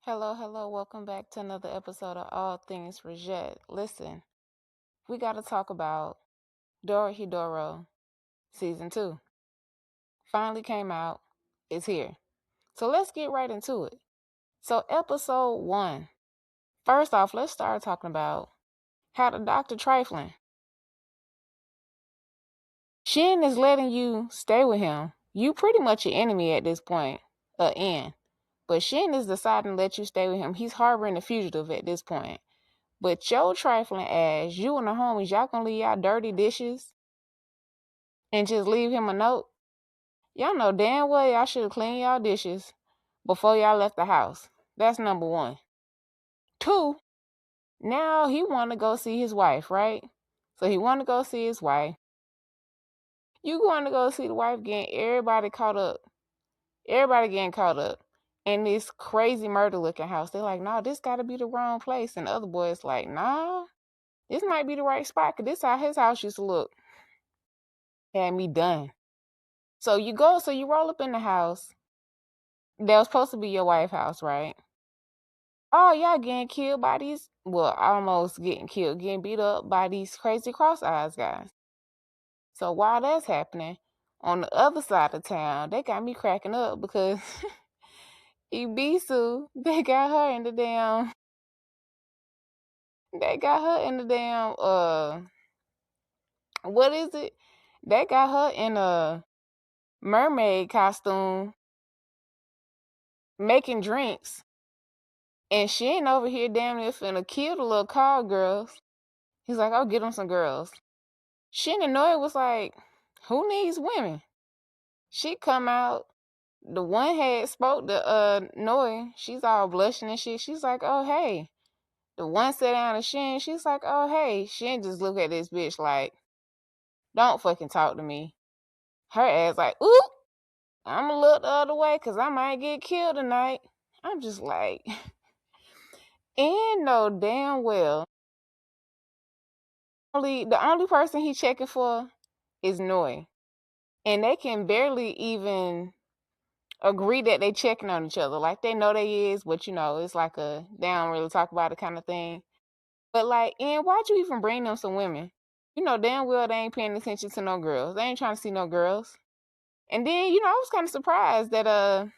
Hello, welcome back to another episode of All Things Rej'et. Listen, we got to talk about Dorohedoro Season 2. Finally came out, it's here. So let's get right into it. So, Episode 1. First off, let's start talking about how the doctor trifling. Shin is letting you stay with him. You pretty much your enemy at this point, end. But Shin is deciding to let you stay with him. He's harboring a fugitive at this point. But your trifling ass, you and the homies, y'all gonna leave y'all dirty dishes and just leave him a note? Y'all know damn well y'all should have cleaned y'all dishes before y'all left the house. That's number one. Two, now he want to go see his wife, right? So he want to go see his wife. You going to go see the wife getting everybody caught up. Everybody getting caught up in this crazy murder looking house. They're like, nah, this got to be the wrong place. And the other boys like, nah, this might be the right spot because this how his house used to look. Had me done. So you roll up in the house. That was supposed to be your wife's house, right? Oh, y'all getting killed by these, well, almost getting killed, getting beat up by these crazy cross-eyes guys. So while that's happening, on the other side of town, they got me cracking up because Ibisu, they got her in the damn, what is it? They got her in a mermaid costume making drinks. And she ain't over here damn near finna kill the little call girls. He's like, oh, get them some girls. Shin and Noi was like, who needs women? She come out. The one had spoke to Noi. She's all blushing and shit. She's like, oh, hey. The one sat down to Shin. She's like, oh, hey. Shin just look at this bitch like, don't fucking talk to me. Her ass like, oop, I'm gonna look the other way because I might get killed tonight. I'm just like, and no damn well. The only person he checking for is Noi. And they can barely even agree that they checking on each other. Like they know they is, but it's like they don't really talk about it kind of thing. But like, and why'd you even bring them some women? You know damn well they ain't paying attention to no girls. They ain't trying to see no girls. And then, I was kind of surprised that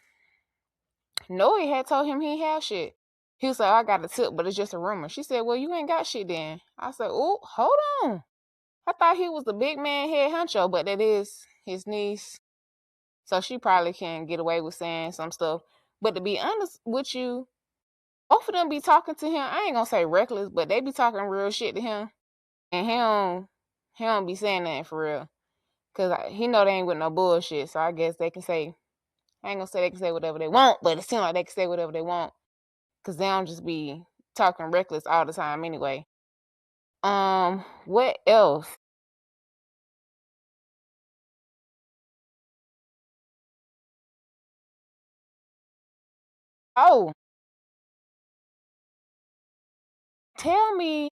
Noi had told him he ain't have shit. He was like, I got a tip, but it's just a rumor. She said, well, you ain't got shit then. I said, oh, hold on. I thought he was the big man head honcho, but that is his niece. So she probably can get away with saying some stuff. But to be honest with you, both of them be talking to him. I ain't gonna say reckless, but they be talking real shit to him. And he don't be saying nothing for real. Cause he know they ain't with no bullshit. So I guess they can say, I ain't gonna say they can say whatever they want, but it seems like they can say whatever they want. Cause they don't just be talking reckless all the time anyway. What else? Oh, tell me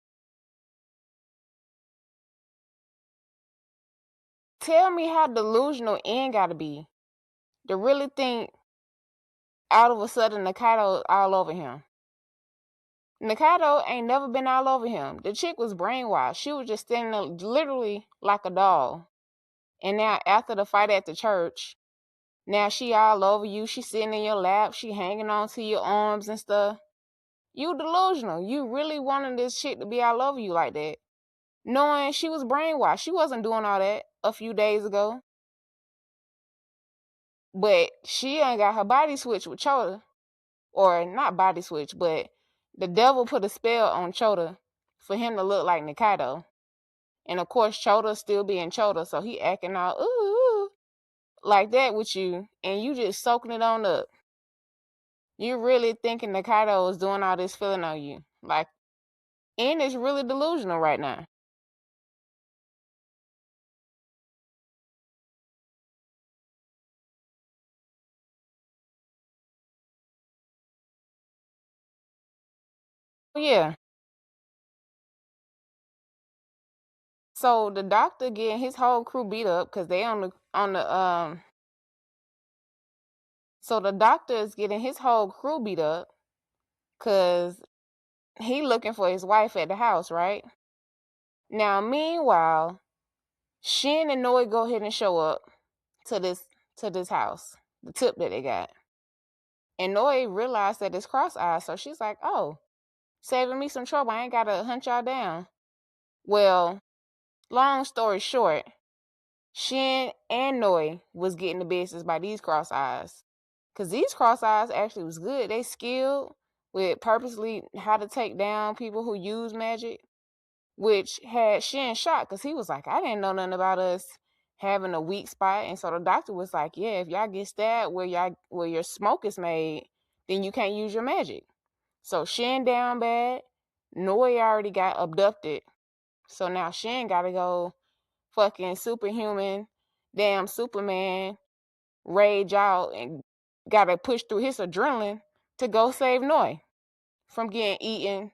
how delusional N gotta be to really think all of a sudden Nikaido all over him. Nikaido ain't never been all over him. The chick was brainwashed. She was just standing there literally like a doll. And now after the fight at the church, now she all over you. She sitting in your lap. She hanging on to your arms and stuff. You delusional. You really wanted this chick to be all over you like that. Knowing she was brainwashed. She wasn't doing all that a few days ago. But she ain't got her body switched with Chota. Or not body switch, but the devil put a spell on Chota for him to look like Nikaido. And of course, Chota still being Chota, so he acting all ooh like that with you, and you just soaking it on up. You really thinking Nikaido is doing all this feeling on you. Like, and it's really delusional right now. Yeah. So the doctor getting his whole crew beat up because they on the. So the doctor is getting his whole crew beat up Cause he looking for his wife at the house, right? Now, meanwhile, Shin and Noi go ahead and show up to this house, the tip that they got. And Noi realized that it's cross-eyed, so she's like, oh, saving me some trouble. I ain't gotta hunt y'all down. Well, long story short, Shin and Noi was getting the business by these cross-eyes. Because these cross-eyes actually was good. They skilled with purposely how to take down people who use magic, which had Shin shocked because he was like, I didn't know nothing about us having a weak spot. And so the doctor was like, yeah, if y'all get stabbed where your smoke is made, then you can't use your magic. So Shin down bad. Noi already got abducted. So now Shin gotta go fucking superhuman, damn Superman, rage out and gotta push through his adrenaline to go save Noi from getting eaten,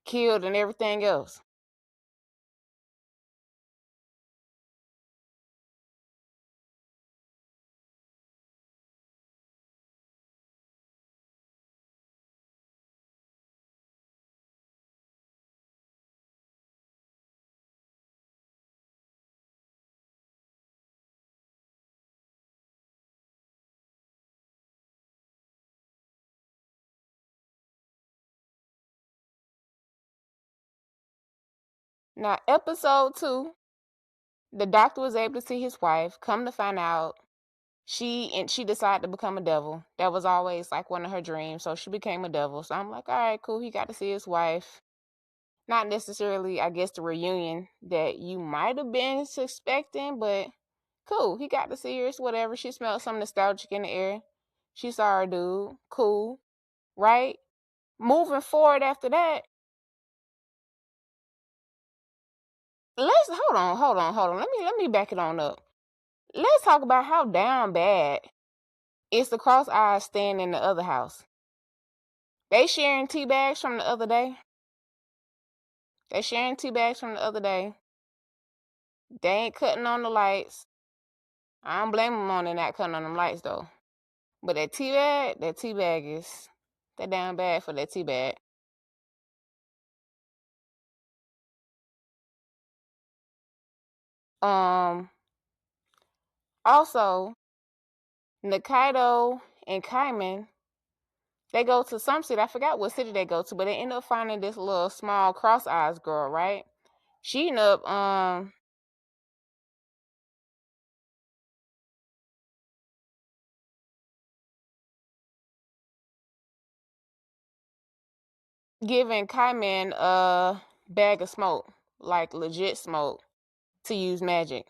killed, and everything else. Now, episode 2, the doctor was able to see his wife. Come to find out, she decided to become a devil. That was always like one of her dreams. So she became a devil. So I'm like, all right, cool. He got to see his wife. Not necessarily, I guess, the reunion that you might have been suspecting, but cool. He got to see her. It's whatever. She smelled some nostalgic in the air. She saw her dude. Cool. Right? Moving forward after that, let's hold on. Let me back it on up. Let's talk about how down bad is the cross eyes staying in the other house. They sharing tea bags from the other day. They sharing tea bags from the other day. They ain't cutting on the lights. I don't blame them on they not cutting on them lights though. But that tea bag is that down bad for that tea bag. Um Also, Nikaido and Kaiman, they go to some city. I forgot what city they go to, but they end up finding this little small cross eyes girl, right? She end up giving Kaiman a bag of smoke, like legit smoke, to use magic.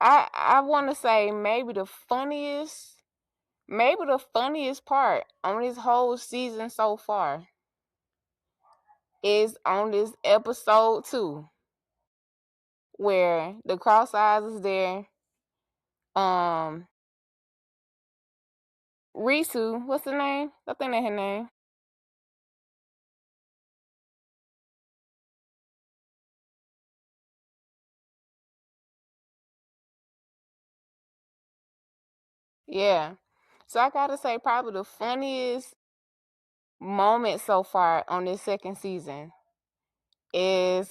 I want to say maybe the funniest part on this whole season so far is on this episode 2, where the cross eyes is there. Risu, what's the name? I think that's her name. Yeah. So I gotta say, probably the funniest moment so far on this second season is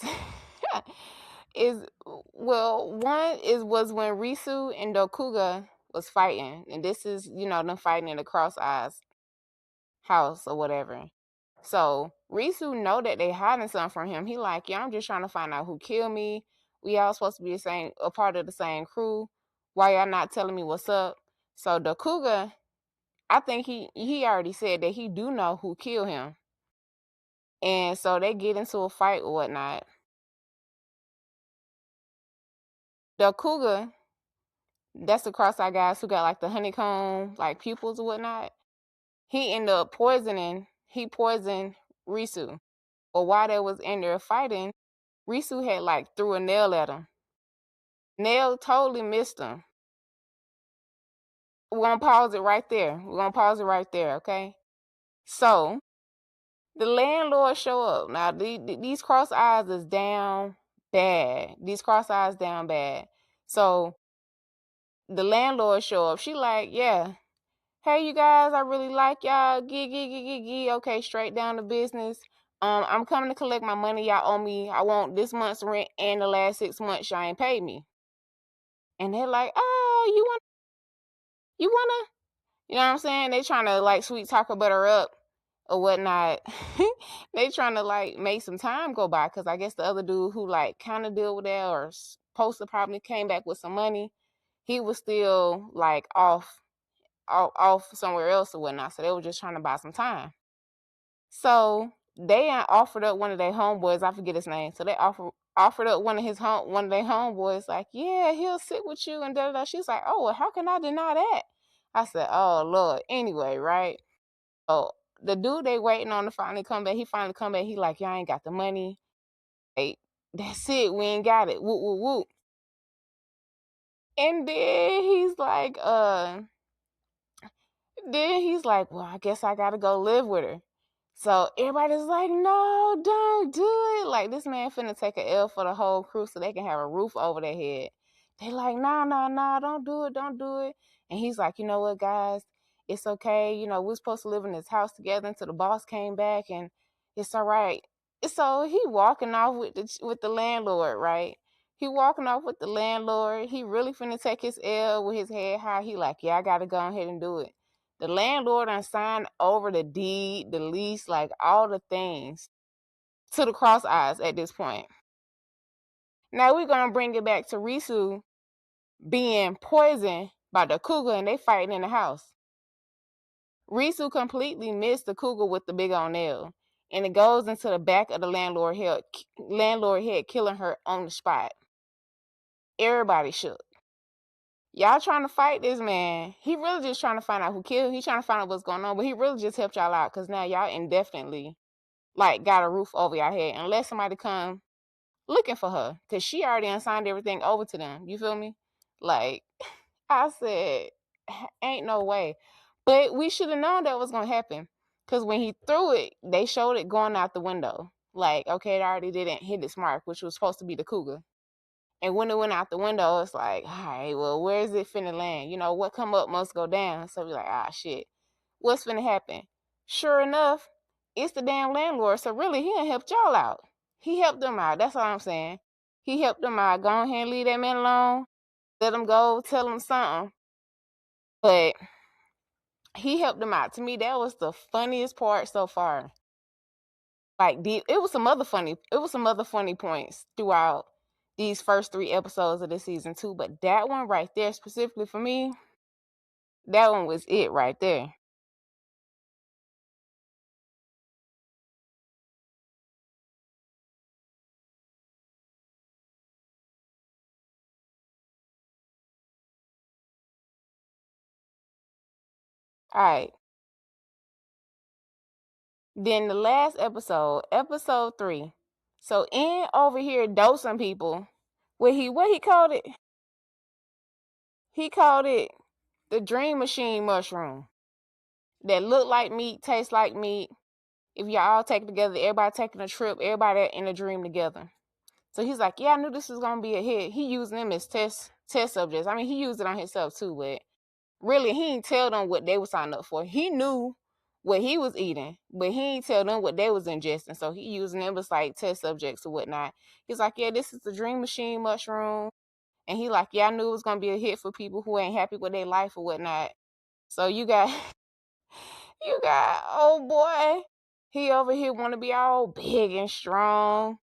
is one was when Risu and Dokuga was fighting, and this is them fighting in the Cross Eyes house or whatever. So Risu know that they hiding something from him. He like, yeah, I'm just trying to find out who killed me. We all supposed to be a part of the same crew. Why y'all not telling me what's up? So Dokuga, I think he already said that he do know who killed him. And so they get into a fight or whatnot. Dokuga, that's the cross-eyed guys who got like the honeycomb like pupils or whatnot. He poisoned Risu. But while they was in there fighting, Risu had like threw a nail at him. Nail totally missed him. We're gonna pause it right there. Okay. So the landlord show up. Now these cross eyes is down bad. So the landlord show up. She like, yeah, Hey, you guys, I really like y'all. Okay, straight down to business. I'm coming to collect my money y'all owe me. I want this month's rent and the last 6 months y'all ain't paid me. And they're like, oh, you wanna, you know what I'm saying? They trying to like sweet talk her butter up or whatnot. They trying to like make some time go by because I guess the other dude who like kind of deal with that or supposed to probably came back with some money, he was still like off somewhere else or whatnot. So they were just trying to buy some time. So they offered up one of their homeboys. I forget his name. So they offered up one of their homeboys. Like, yeah, he'll sit with you and da da da. She's like, oh, well, how can I deny that? I said, oh Lord. Anyway, right. So the dude they waiting on to finally come back. He finally come back. He like, y'all ain't got the money. Hey, that's it. We ain't got it. Whoop whoop whoop. And then he's like, well, I guess I gotta go live with her. So everybody's like, no, don't do it. Like, this man finna take a L for the whole crew so they can have a roof over their head. They like, no, don't do it, don't do it. And he's like, you know what, guys, it's okay. You know, we're supposed to live in this house together until the boss came back, and it's all right. So he walking off with the landlord, right? He walking off with the landlord. He really finna take his L with his head high. He like, yeah, I gotta go ahead and do it. The landlord done signed over the deed, the lease, like all the things to the cross eyes at this point. Now we're gonna bring it back to Risu being poisoned by the cougar and they fighting in the house. Risu completely missed the cougar with the big old nail, and it goes into the back of the landlord head, killing her on the spot. Everybody shook. Y'all trying to fight this man. He really just trying to find out who killed him. He trying to find out what's going on, but he really just helped y'all out because now y'all indefinitely like got a roof over your head unless somebody come looking for her because she already assigned everything over to them. You feel me? Like I said, ain't no way. But we should have known that was gonna happen because when he threw it, they showed it going out the window. Like, okay, it already didn't hit its mark, which was supposed to be the cougar. And when it went out the window, it's like, all right, well, where is it finna land? You know, what come up must go down. So we're like, ah, shit. What's finna happen? Sure enough, it's the damn landlord. So really, he done helped y'all out. He helped them out. That's all I'm saying. He helped them out. Go ahead and leave that man alone. Let him go. Tell him something. But he helped them out. To me, that was the funniest part so far. Like, it was some other funny points throughout these first 3 episodes of the season too. But that one right there, specifically for me, that one was it right there. All right. Then the last episode 3. So in over here dosing people. What he called it? He called it the dream machine mushroom. That look like meat, taste like meat. If y'all all take together, everybody taking a trip, everybody in a dream together. So he's like, yeah, I knew this was gonna be a hit. He using them as test subjects. I mean, he used it on himself too, but really he didn't tell them what they were signing up for. He knew what he was eating, but he didn't tell them what they was ingesting. So he using them as like test subjects or whatnot. He's like, yeah, this is the dream machine mushroom. And he like, yeah, I knew it was gonna be a hit for people who ain't happy with their life or whatnot. So you got oh boy. He over here wanna be all big and strong.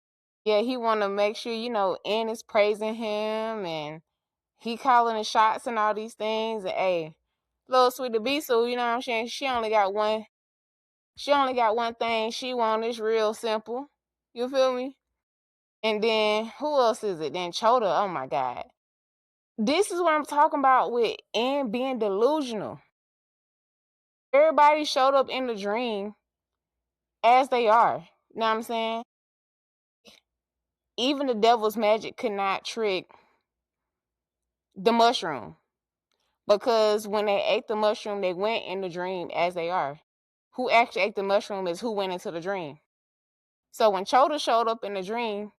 Yeah, he wanna make sure, Ann is praising him and he calling the shots and all these things. And hey, little sweetie Bisou, you know what I'm saying? She only got one thing she want. Is real simple. You feel me? And then who else is it? Then Chota. Oh my God. This is what I'm talking about with Ann being delusional. Everybody showed up in the dream as they are. You know what I'm saying? Even the devil's magic could not trick the mushroom. Because when they ate the mushroom, they went in the dream as they are. Who actually ate the mushroom is who went into the dream. So when Chota showed up in the dream,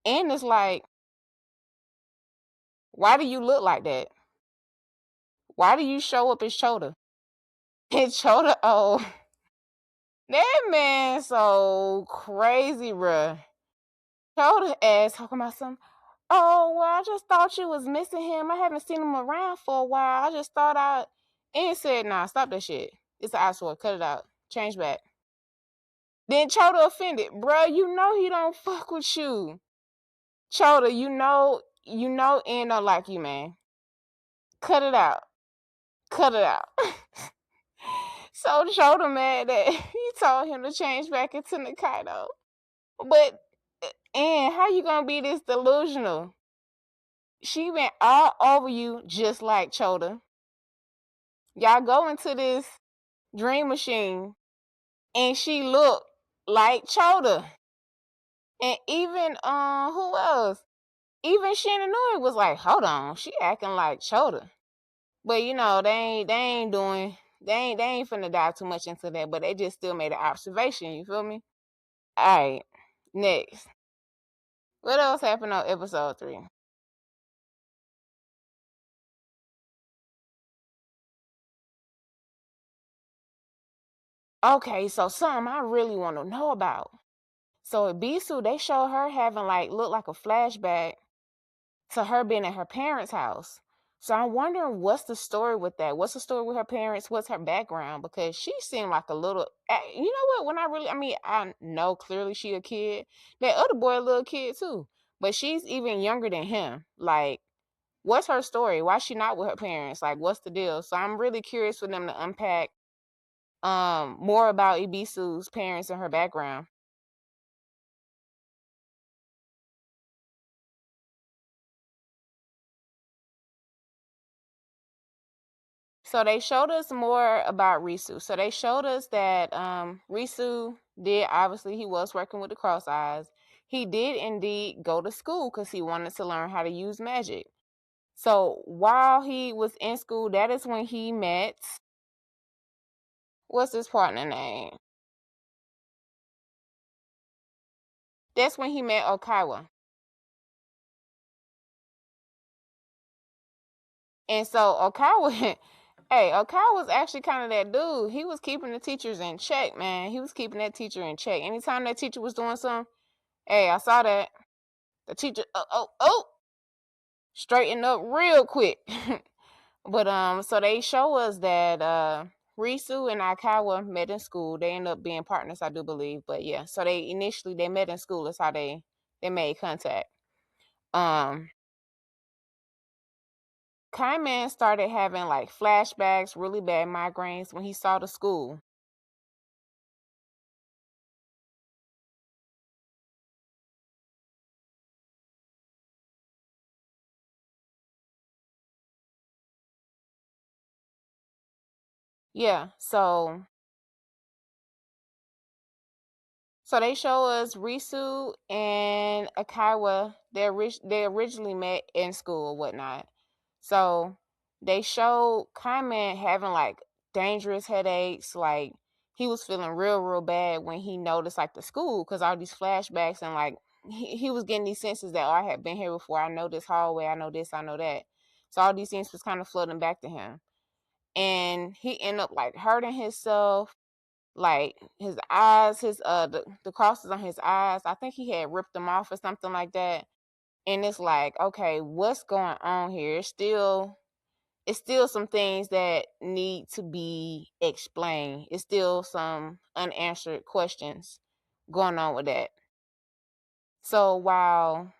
and it's like, why do you look like that? Why do you show up as Chota? And Chota, oh, that man so crazy, bruh. Chota ass talking about some, oh, well, I just thought you was missing him. I haven't seen him around for a while. I just thought I, and said, nah, stop that shit. It's an eyesore. Cut it out. Change back. Then Chota offended. Bruh, you know he don't fuck with you. Chota, you know Ian don't like you, man. Cut it out. Cut it out. So Chota mad that he told him to change back into Nikaido. But, and how you gonna be this delusional? She went all over you just like Chota. Y'all go into this dream machine and she looked like Chota. And even who else? Even Shinonui was like, hold on, she acting like Chota. But you know, they ain't finna dive too much into that, but they just still made an observation, you feel me? Alright, next. What else happened on episode 3? Okay, so something I really want to know about. So Ibisu, they show her having look like a flashback to her being at her parents' house. So I'm wondering what's the story with that? What's the story with her parents? What's her background? Because she seemed like a little, you know what? I know clearly she a kid. That other boy a little kid too, but she's even younger than him. Like, what's her story? Why is she not with her parents? Like, what's the deal? So I'm really curious for them to unpack more about Ibisu's parents and her background. So they showed us more about Risu. So they showed us that Risu did, obviously he was working with the Cross Eyes. He did indeed go to school because he wanted to learn how to use magic. So while he was in school, that is when he met, what's his partner name? That's when he met Okawa. And so Okawa, hey, Okawa was actually kind of that dude. He was keeping the teachers in check, man. He was keeping that teacher in check. Anytime that teacher was doing something, hey, I saw that. The teacher, straighten up real quick. But so they show us that Risu and Aikawa met in school. They end up being partners, I do believe. But yeah, so they met in school. That's how they made contact. Kaiman started having flashbacks, really bad migraines when he saw the school. Yeah, so they show us Risu and Akawa. They originally met in school or whatnot. So they showed Kaiman having dangerous headaches. Like he was feeling real bad when he noticed the school because all these flashbacks and he was getting these senses that I had been here before. I know this hallway. I know this. I know that. So all these things was kind of flooding back to him, and he ended up hurting himself, his eyes, the crosses on his eyes, I think he had ripped them off or something like that. And it's okay, what's going on here? It's still some things that need to be explained. It's still some unanswered questions going on with that. So while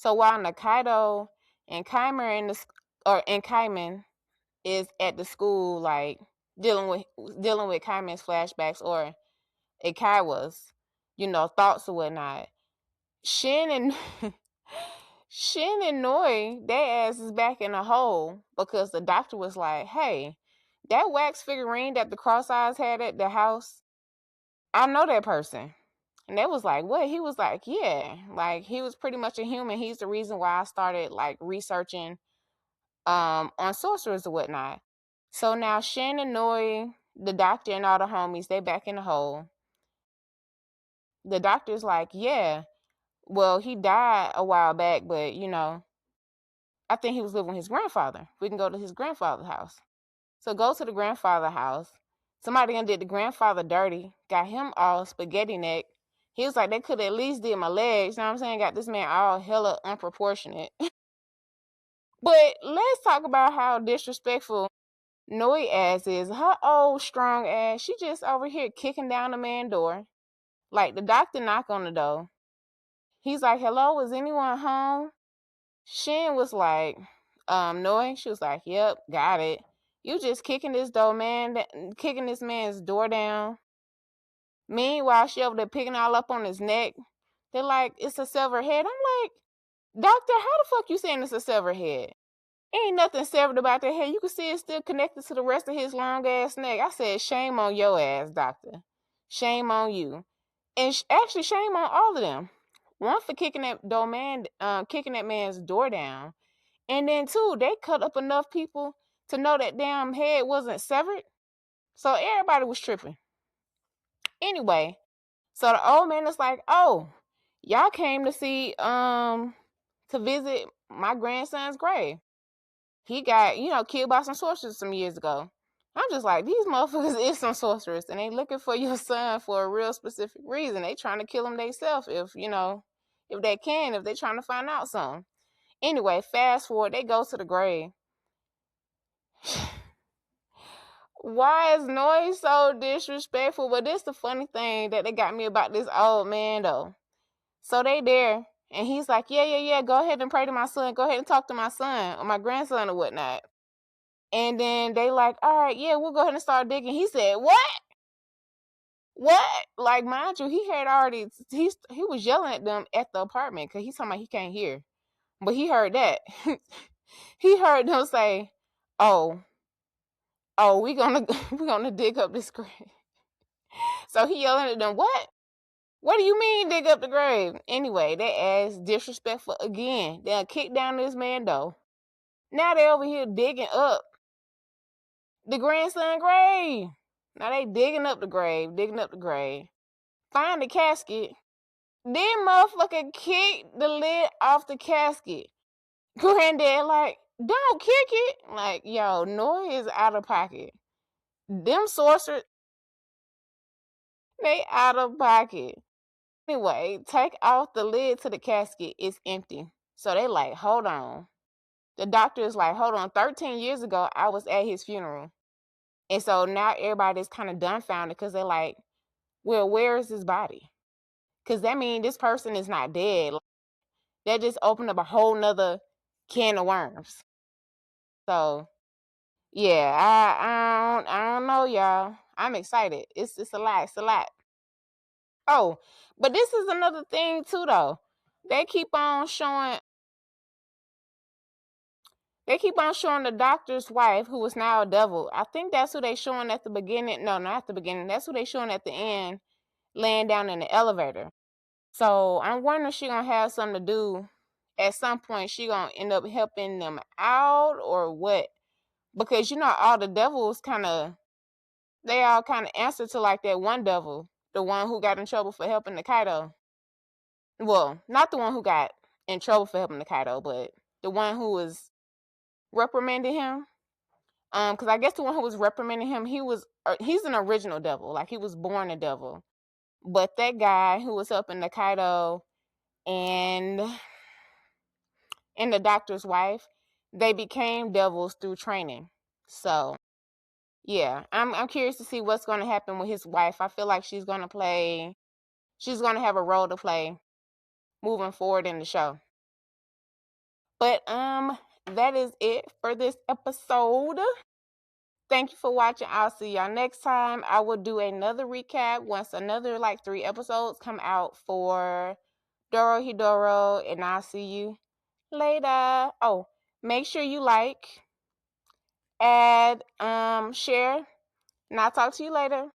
Nakaido and Kaimer and Kaiman is at the school dealing with Kaiman's flashbacks or Ikawa's, thoughts or whatnot. Shin and Shin and Noi, their ass is back in the hole because the doctor was like, hey, that wax figurine that the Cross Eyes had at the house, I know that person. And they was like, what? He was like, yeah. He was pretty much a human. He's the reason why I started researching on sorcerers or whatnot. So now Shin and Noi, the doctor and all the homies, they back in the hole. The doctor's like, yeah, well, he died a while back, but I think he was living with his grandfather. We can go to his grandfather's house. So go to the grandfather house. Somebody done did the grandfather dirty, got him all spaghetti neck. He was like, they could at least did my legs. You know what I'm saying? Got this man all hella unproportionate. But let's talk about how disrespectful Noi ass is. Her old strong ass, she just over here kicking down the man door. Like the doctor knock on the door. He's like, hello, is anyone home? Shin was like, Noi. She was like, yep, got it. You just kicking this door, man, kicking this man's door down. Meanwhile, she over there picking all up on his neck. They're like, it's a severed head. I'm like, doctor, how the fuck you saying it's a severed head? Ain't nothing severed about that head. You can see it's still connected to the rest of his long ass neck. I said, shame on your ass, doctor. Shame on you. And actually, shame on all of them. One for kicking kicking that man's door down. And then two, they cut up enough people to know that damn head wasn't severed. So everybody was tripping. Anyway, so the old man is like, oh, y'all came to see to visit my grandson's grave. He got, killed by some sorcerers some years ago. I'm just like, these motherfuckers is some sorcerers and they looking for your son for a real specific reason. They trying to kill him themselves if they can, if they trying to find out something. Anyway, fast forward, they go to the grave. Why is Noise so disrespectful? But this the funny thing that they got me about this old man though. So they there and he's like, yeah, go ahead and pray to my son. Go ahead and talk to my son or my grandson or whatnot. And then they like, all right, yeah, we'll go ahead and start digging. He said, what? Like, mind you, he had already, he was yelling at them at the apartment because he's talking about he can't hear. But he heard that. He heard them say, oh, we gonna dig up this grave. So he yelling at them, what? What do you mean dig up the grave? Anyway, they ass disrespectful again. They'll kick down this man door. Now they over here digging up the grandson grave. Now they digging up the grave. Find the casket. Then motherfucker kick the lid off the casket. Granddad like, don't kick it. Like, yo, Noi is out of pocket. Them sorcerers, they out of pocket. Anyway, take off the lid to the casket. It's empty. So they like, hold on. The doctor is like, hold on. 13 years ago, I was at his funeral. And so now everybody's kind of dumbfounded because they're like, well, where is his body? Because that means this person is not dead. That just opened up a whole nother can of worms. So, yeah, I don't know, y'all. I'm excited. It's a lot. It's a lot. Oh, but this is another thing too, though. They keep on showing the doctor's wife, who is now a devil. I think that's who they showing at the beginning. No, not at the beginning. That's who they showing at the end, laying down in the elevator. So I'm wondering if she gonna have something to do. At some point, she gonna end up helping them out or what? Because all the devils they all kind of answer to like that one devil, the one who got in trouble for helping the Kaido. Well, not the one who got in trouble for helping the Kaido, but the one who was reprimanding him. Because I guess the one who was reprimanding him, he's an original devil, like he was born a devil. But that guy who was helping the Kaido and the doctor's wife, they became devils through training. So yeah, I'm curious to see what's going to happen with his wife. I feel like she's going to have a role to play moving forward in the show. But that is it for this episode. Thank you for watching. I'll see y'all next time. I will do another recap once another 3 episodes come out for Dorohedoro, and I'll see you later. Oh, make sure you like, add, share, and I'll talk to you later.